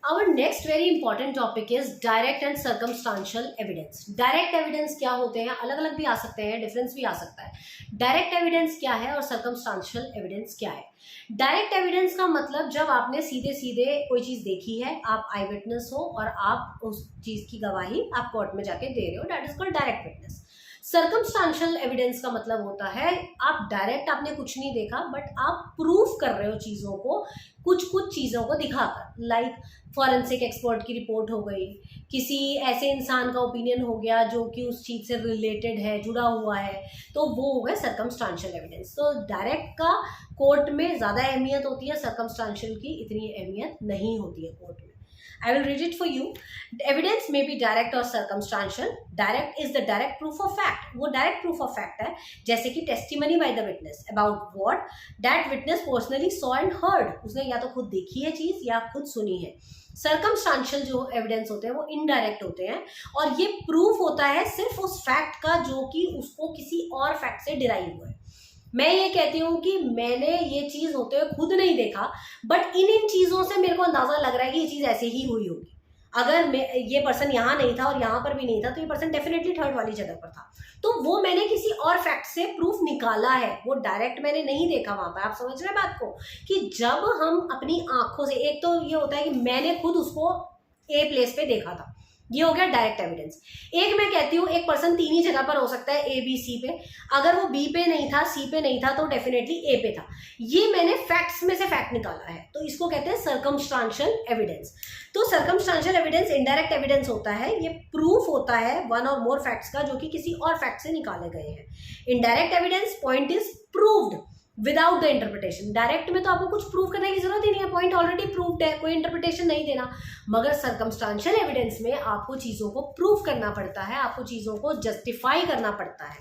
Our next very important topic is direct and circumstantial evidence. Direct evidence क्या होते हैं, अलग अलग भी आ सकते हैं, डिफरेंस भी आ सकता है। डायरेक्ट एविडेंस क्या है और सर्कमस्टांशियल एविडेंस क्या है। डायरेक्ट एविडेंस का मतलब जब आपने सीधे सीधे कोई चीज़ देखी है, आप आई विटनेस हो और आप उस चीज़ की गवाही आप कोर्ट में जाके दे रहे हो, that is called direct witness. Circumstantial evidence का मतलब होता है आप डायरेक्ट आपने कुछ नहीं देखा बट आप प्रूफ कर रहे हो चीज़ों को, कुछ कुछ चीज़ों को दिखाकर। लाइक फॉरेंसिक एक्सपर्ट की रिपोर्ट हो गई, किसी ऐसे इंसान का ओपिनियन हो गया जो कि उस चीज़ से रिलेटेड है, जुड़ा हुआ है, तो वो हो गया सर्कमस्टांशियल एविडेंस। तो डायरेक्ट का कोर्ट में ज़्यादा अहमियत होती है, सर्कमस्टांशियल की इतनी अहमियत नहीं होती है कोर्ट में। I will read it for you. Evidence may be direct or circumstantial. Direct is the direct proof of fact. वो direct proof of fact है, जैसे कि testimony by the witness about what that witness personally saw and heard. उसने या तो खुद देखी है चीज़ या खुद सुनी है। सर्कमस्टांशियल जो एविडेंस होते हैं वो इनडायरेक्ट होते हैं और ये प्रूफ होता है सिर्फ उस फैक्ट का जो कि उसको किसी और फैक्ट से डिराइव हुआ है। मैं ये कहती हूँ कि मैंने ये चीज़ होते हुए खुद नहीं देखा बट इन चीज़ों से मेरे को अंदाज़ा लग रहा है कि ये चीज़ ऐसे ही हुई होगी। अगर ये पर्सन यहाँ नहीं था और यहाँ पर भी नहीं था तो ये पर्सन डेफिनेटली थर्ड वाली जगह पर था, तो वो मैंने किसी और फैक्ट से प्रूफ निकाला है, वो डायरेक्ट मैंने नहीं देखा वहाँ पर। आप समझ रहे हैं बात को कि जब हम अपनी आंखों से, एक तो ये होता है कि मैंने खुद उसको ए प्लेस पे देखा था, ये हो गया डायरेक्ट एविडेंस। एक मैं कहती हूँ एक पर्सन तीन ही जगह पर हो सकता है, ए बी सी पे, अगर वो बी पे नहीं था सी पे नहीं था तो डेफिनेटली ए पे था। ये मैंने फैक्ट्स में से फैक्ट निकाला है, तो इसको कहते हैं सर्कमस्टांशियल एविडेंस। तो सर्कमस्टांशियल एविडेंस इनडायरेक्ट एविडेंस होता है, ये प्रूफ होता है वन और मोर फैक्ट्स का जो कि किसी और फैक्ट से निकाले गए हैं। Indirect evidence point is proved without the interpretation. Direct में तो आपको कुछ प्रूव करने की जरूरत ही नहीं है, पॉइंट ऑलरेडी प्रूव्ड है, कोई इंटरप्रिटेशन नहीं देना। मगर सर्कमस्टांशियल एविडेंस में आपको चीज़ों को प्रूव करना पड़ता है, आपको चीज़ों को जस्टिफाई करना पड़ता है।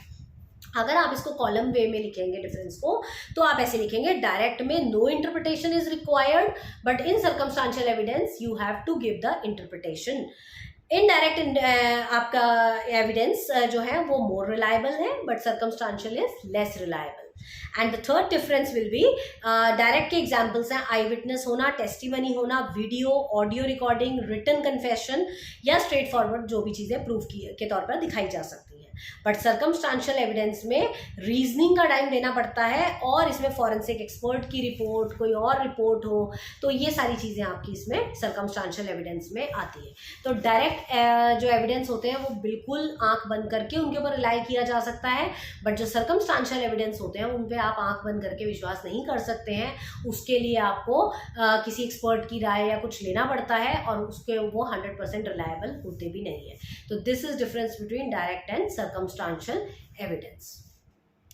अगर आप इसको कॉलम वे में लिखेंगे डिफरेंस को, तो आप ऐसे लिखेंगे, डायरेक्ट में no interpretation is required but in circumstantial evidence you have to give the interpretation. Indirect आपका एविडेंस जो है वो मोर रिलायबल है but circumstantial is less reliable. And the third difference will be, direct के examples हैं eyewitness होना, testimony होना, video audio recording, written confession या स्ट्रेट फॉरवर्ड जो भी चीज़ें प्रूफ के तौर पर दिखाई जा सकती हैं। बट सर्कमस्टांशियल एविडेंस में रीजनिंग का टाइम देना पड़ता है और इसमें फॉरेंसिक एक्सपर्ट की रिपोर्ट, कोई और रिपोर्ट हो, तो ये सारी चीज़ें आपकी इसमें सर्कमस्टांशियल एविडेंस में आती है। तो डायरेक्ट जो एविडेंस होते हैं वो बिल्कुल आंख बंद करके उनके ऊपर रिलाई किया जा सकता है, बट जो सर्कमस्टांशियल एविडेंस होते हैं उन पे आप आंख बंद करके विश्वास नहीं कर सकते हैं। उसके लिए आपको किसी एक्सपर्ट की राय या कुछ लेना पड़ता है और उसके वो 100% रिलायबल होते भी नहीं है। तो this is difference between direct and circumstantial evidence.